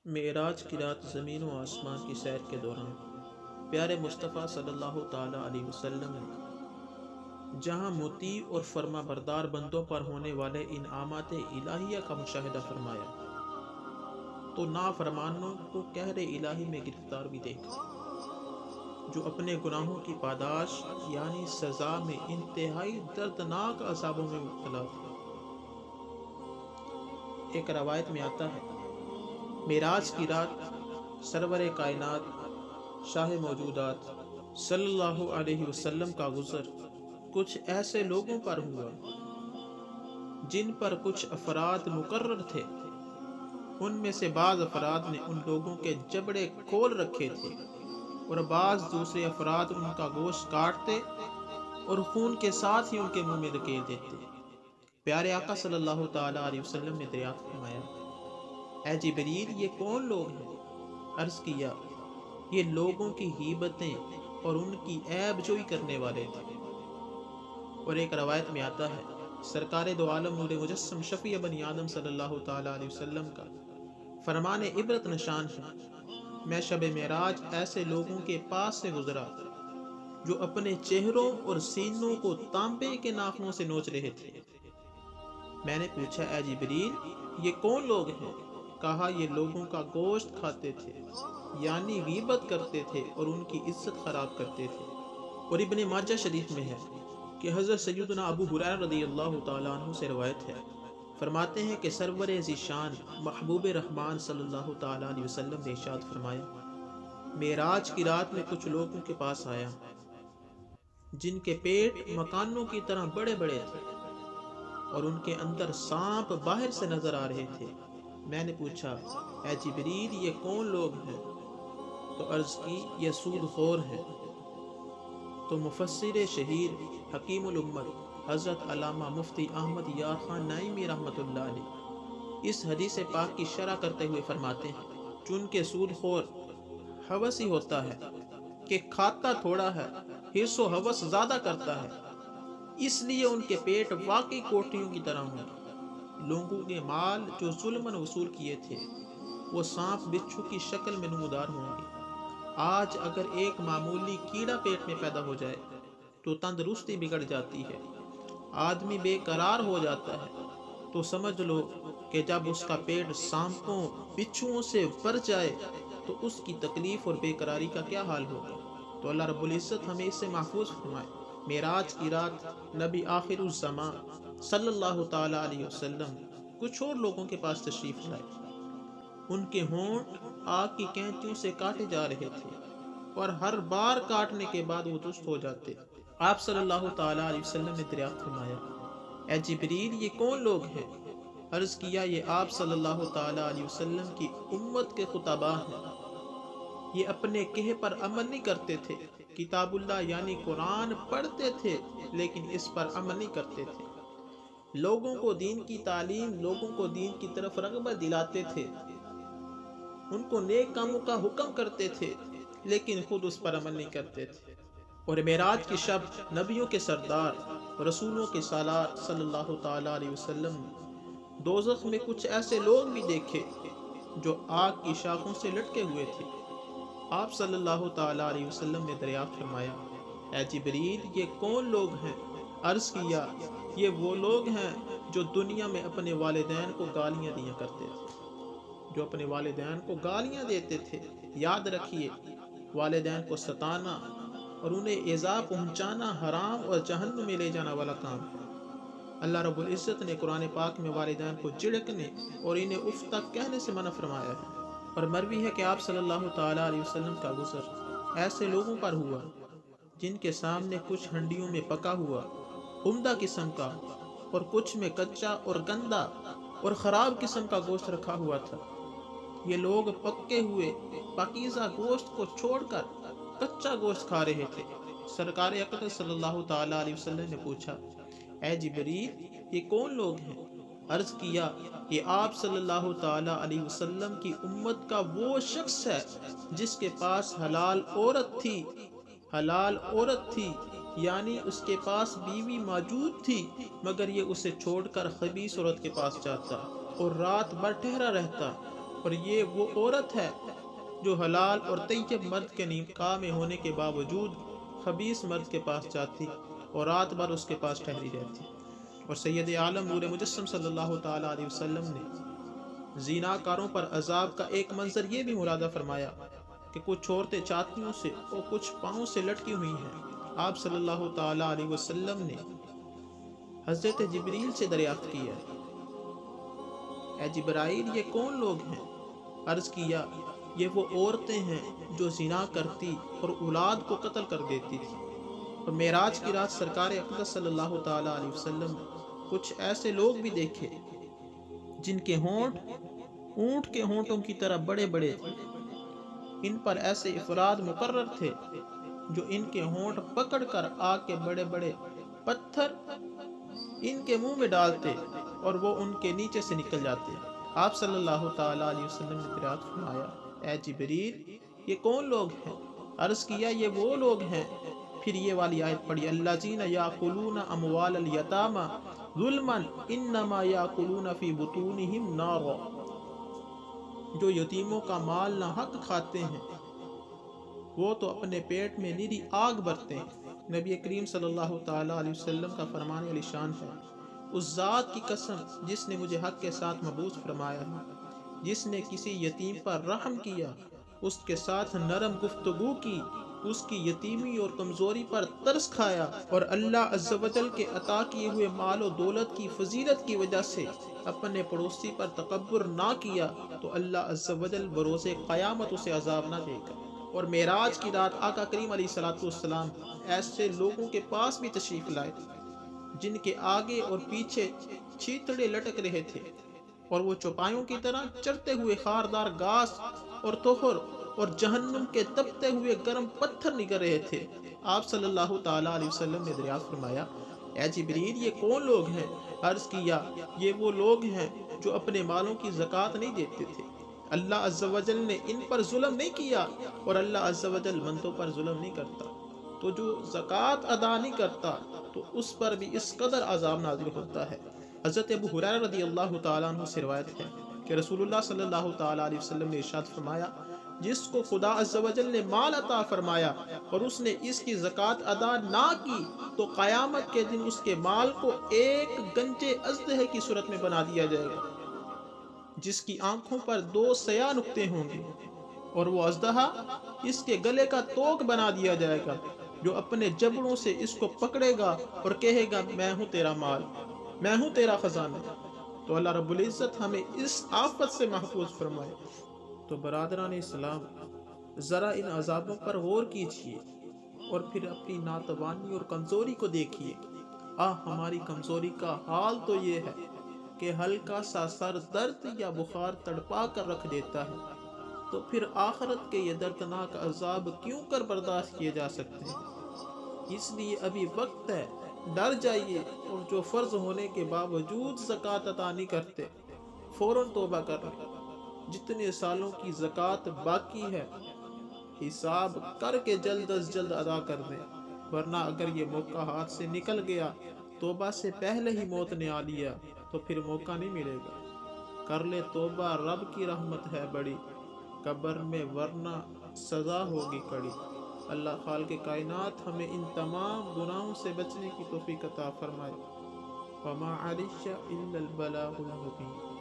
معراج کی رات زمین و آسمان کی سیر کے دوران پیارے مصطفیٰ صلی اللہ تعالیٰ علیہ وسلم نے جہاں مطیع اور فرما بردار بندوں پر ہونے والے انعامات الہیہ کا مشاہدہ فرمایا تو نافرمانوں کو قہر الہی میں گرفتار بھی دیکھا، جو اپنے گناہوں کی پاداش یعنی سزا میں انتہائی دردناک عذابوں میں مبتلا تھے۔ ایک روایت میں آتا ہے، معراج کی رات سرور کائنات شاہ موجودات صلی اللہ علیہ وسلم کا گزر کچھ ایسے لوگوں پر ہوا جن پر کچھ افراد مقرر تھے۔ ان میں سے بعض افراد نے ان لوگوں کے جبڑے کھول رکھے تھے اور بعض دوسرے افراد ان کا گوشت کاٹتے اور خون کے ساتھ ہی ان کے منہ میں دھکیل دیتے۔ پیارے آقا صلی اللہ تعالیٰ علیہ وسلم نے دریافت فرمایا، اے جبریل، یہ کون لوگ ہیں؟ عرض کیا، یہ لوگوں کی غیبتیں اور ان کی عیب جوئی کرنے والے تھے۔ اور ایک روایت میں آتا ہے، سرکار دو عالم نور مجسم شفیع بنی آدم صلی اللہ تعالیٰ علیہ وسلم کا فرمان عبرت نشان ہے، میں شب معراج ایسے لوگوں کے پاس سے گزرا جو اپنے چہروں اور سینوں کو تانبے کے ناخنوں سے نوچ رہے تھے۔ میں نے پوچھا، اے جبریل، یہ کون لوگ ہیں؟ کہا، یہ لوگوں کا گوشت کھاتے تھے، یعنی غیبت کرتے تھے اور ان کی عزت خراب کرتے تھے۔ اور ابن ماجہ شریف میں ہے کہ حضرت سیدنا ابو ہریرہ رضی اللہ تعالیٰ عنہ سے روایت ہے، فرماتے ہیں کہ سرور ذیشان محبوب رحمان صلی اللہ تعالیٰ علیہ وسلم نے ارشاد فرمایا، معراج کی رات میں کچھ لوگوں کے پاس آیا جن کے پیٹ مکانوں کی طرح بڑے بڑے تھے اور ان کے اندر سانپ باہر سے نظر آ رہے تھے۔ میں نے پوچھا، اے جبریل، یہ کون لوگ ہیں؟ تو عرض کی، یہ سود خور ہیں۔ تو مفسر شہیر حکیم الامت حضرت علامہ مفتی احمد یار خان نعیمی رحمۃ اللہ علیہ اس حدیث پاک کی شرح کرتے ہوئے فرماتے ہیں، چونکہ سود خور ہوسی ہوتا ہے کہ کھاتا تھوڑا ہے، حرص و ہوس زیادہ کرتا ہے، اس لیے ان کے پیٹ واقعی کوٹھیوں کی طرح ہوں۔ لوگوں کے مال جو ظلماً وصول کیے تھے وہ سانپ بچھو کی شکل میں نمودار ہوں گے۔ آج اگر ایک معمولی کیڑا پیٹ میں پیدا ہو جائے تو تندرستی بگڑ جاتی ہے، آدمی بے قرار ہو جاتا ہے، تو سمجھ لو کہ جب اس کا پیٹ سانپوں بچھوؤں سے بھر جائے تو اس کی تکلیف اور بے قراری کا کیا حال ہوگا۔ تو اللہ رب العزت ہمیں اس سے محفوظ فرمائے۔ معراج کی رات نبی آخر الزمان صلی اللہ تعالیٰ علیہ وسلم کچھ اور لوگوں کے پاس تشریف لائے۔ ان کے ہونٹ آگ کی کینچیوں سے کاٹے جا رہے تھے اور ہر بار کاٹنے کے بعد وہ درست ہو جاتے۔ آپ صلی اللہ تعالیٰ علیہ وسلم نے دریافت فرمایا، اے جبریل، یہ کون لوگ ہیں؟ عرض کیا، یہ آپ صلی اللہ تعالیٰ علیہ وسلم کی امت کے خطباء ہیں۔ یہ اپنے کہے پر عمل نہیں کرتے تھے، کتاب اللہ یعنی قرآن پڑھتے تھے لیکن اس پر عمل نہیں کرتے تھے، لوگوں کو دین کی تعلیم، لوگوں کو دین کی طرف رغبت دلاتے تھے، ان کو نیک کاموں کا حکم کرتے تھے لیکن خود اس پر عمل نہیں کرتے تھے۔ اور معراج کی شب نبیوں کے سردار رسولوں کے سالار صلی اللہ تعالیٰ علیہ وسلم نے دوزخ میں کچھ ایسے لوگ بھی دیکھے جو آگ کی شاخوں سے لٹکے ہوئے تھے۔ آپ صلی اللہ تعالیٰ علیہ وسلم نے دریافت فرمایا، اے جبریل، یہ کون لوگ ہیں؟ عرض کیا، یہ وہ لوگ ہیں جو دنیا میں اپنے والدین کو گالیاں دیا کرتے تھے، جو اپنے والدین کو گالیاں دیتے تھے۔ یاد رکھیے، والدین کو ستانا اور انہیں ایذا پہنچانا حرام اور جہنم میں لے جانا والا کام ہے۔ اللہ رب العزت نے قرآن پاک میں والدین کو جھڑکنے اور انہیں اف تک کہنے سے منع فرمایا ہے۔ اور مروی ہے کہ آپ صلی اللہ تعالیٰ علیہ وسلم کا گزر ایسے لوگوں پر ہوا جن کے سامنے کچھ ہنڈیوں میں پکا ہوا عمدہ قسم کا اور کچھ میں کچا اور گندا اور خراب قسم کا گوشت رکھا ہوا تھا۔ یہ لوگ پکے ہوئے پاکیزہ گوشت کو چھوڑ کر کچا گوشت کھا رہے تھے۔ سرکار اقدس صلی اللہ تعالیٰ علیہ وسلم نے پوچھا، اے جبریل، یہ کون لوگ ہیں؟ عرض کیا، یہ آپ صلی اللہ تعالیٰ علیہ وسلم کی امت کا وہ شخص ہے جس کے پاس حلال عورت تھی، یعنی اس کے پاس بیوی موجود تھی مگر یہ اسے چھوڑ کر خبیث عورت کے پاس جاتا اور رات بھر ٹھہرا رہتا اور یہ وہ عورت ہے جو حلال اور طیب مرد کے نکاح میں ہونے کے باوجود خبیث مرد کے پاس جاتی اور رات بھر اس کے پاس ٹھہری رہتی۔ اور سید عالم نور مجسم صلی اللہ تعالیٰ علیہ وسلم نے زیناکاروں پر عذاب کا ایک منظر یہ بھی ملحظہ فرمایا کہ کچھ عورتیں چھاتیوں سے اور کچھ پاؤں سے لٹکی ہوئی ہیں۔ آپ صلی اللہ تعالیٰ علیہ وسلم نے حضرت جبریل سے دریافت کیا، اے جبرائیل یہ کون لوگ ہیں؟ عرض کیا یہ وہ عورتیں ہیں جو زنا کرتی اور اولاد کو قتل کر دیتی تھی۔ اور معراج کی رات سرکار اقدس صلی اللہ تعالیٰ علیہ وسلم کچھ ایسے لوگ بھی دیکھے جن کے ہونٹ اونٹ کے ہونٹوں کی طرح بڑے بڑے تھے۔ ان پر ایسے افراد مقرر تھے جو ان کے ہونٹ پکڑ کر آگ کے بڑے بڑے پتھر ان کے منہ میں ڈالتے اور وہ ان کے نیچے سے نکل جاتے۔ آپ صلی اللہ تعالیٰ علیہ وسلم نے دریافت فرمایا، اے جبریل یہ کون لوگ ہیں؟ عرض کیا یہ وہ لوگ ہیں۔ پھر یہ والی آیت پڑھی، الذین یاکلون اموال الیتامی ظلما انما یاکلون فی بطونہم نارا، جو یتیموں کا مال ناحق کھاتے ہیں وہ تو اپنے پیٹ میں نری آگ بھرتے ہیں۔ نبی کریم صلی اللہ تعالیٰ علیہ وسلم کا فرمان علی شان ہے، اس ذات کی قسم جس نے مجھے حق کے ساتھ مبعوث فرمایا ہے، جس نے کسی یتیم پر رحم کیا، اس کے ساتھ نرم گفتگو کی، اس کی یتیمی اور کمزوری پر ترس کھایا، اور اللہ عز و جل کے عطا کیے ہوئے مال و دولت کی فضیلت کی وجہ سے اپنے پڑوسی پر تکبر نہ کیا، تو اللہ عز و جل بروز قیامت اسے عذاب نہ دے گا۔ اور معراج کی رات آقا کریم علیہ الصلوۃ والسلام ایسے لوگوں کے پاس بھی تشریف لائے جن کے آگے اور پیچھے چیتڑے لٹک رہے تھے اور وہ چوپایوں کی طرح چرتے ہوئے خاردار گھاس اور توہر اور جہنم کے تپتے ہوئے گرم پتھر نکل رہے تھے۔ آپ صلی اللہ تعالیٰ علیہ وسلم نے دریافت فرمایا، اے جبریل یہ کون لوگ ہیں؟ عرض کیا یہ وہ لوگ ہیں جو اپنے مالوں کی زکوٰۃ نہیں دیتے تھے۔ اللہ عز و جل نے ان پر ظلم نہیں کیا اور اللہ عز و جل بندوں پر ظلم نہیں کرتا، تو جو زکوٰۃ ادا نہیں کرتا تو اس پر بھی اس قدر عذاب نازل ہوتا ہے۔ حضرت ابو ہریرہ رضی اللہ تعالیٰ عنہ سے روایت ہے کہ رسول اللہ صلی اللہ تعالیٰ علیہ وسلم نے ارشاد فرمایا، جس کو خدا عز و جل نے مال عطا فرمایا اور اس نے اس کی زکوٰۃ ادا نہ کی تو قیامت کے دن اس کے مال کو ایک گنجے اژدہے کی صورت میں بنا دیا جائے گا، جس کی آنکھوں پر 2 سیاہ نقطے ہوں گے، اور وہ اژدہا اس کے گلے کا توق بنا دیا جائے گا جو اپنے جبڑوں سے اس کو پکڑے گا اور کہے گا میں ہوں تیرا مال، میں ہوں تیرا خزانہ۔ تو اللہ رب العزت ہمیں اس آفت سے محفوظ فرمائے۔ تو برادران اسلام ذرا ان عذابوں پر غور کیجئے اور پھر اپنی ناتوانی اور کمزوری کو دیکھیے۔ ہماری کمزوری کا حال تو یہ ہے کہ ہلکا سا سر درد یا بخار تڑپا کر رکھ دیتا ہے، تو پھر آخرت کے یہ دردناک عذاب کیوں کر برداشت کیے جا سکتے ہیں؟ اس لیے ابھی وقت ہے، ڈر جائیے، اور جو فرض ہونے کے باوجود زکوٰۃ عطا نہیں کرتے فوراً توبہ کر لیں۔ جتنے سالوں کی زکوٰۃ باقی ہے حساب کر کے جلد از جلد ادا کر دیں، ورنہ اگر یہ موقع ہاتھ سے نکل گیا، توبہ سے پہلے ہی موت نے آ لیا، تو پھر موقع نہیں ملے گا۔ کر لے توبہ، رب کی رحمت ہے بڑی، قبر میں ورنہ سزا ہوگی کڑی۔ اللہ خالق کائنات ہمیں ان تمام گناہوں سے بچنے کی توفیق عطا فرمائے۔ وما علیہ الا البلاغ المبین۔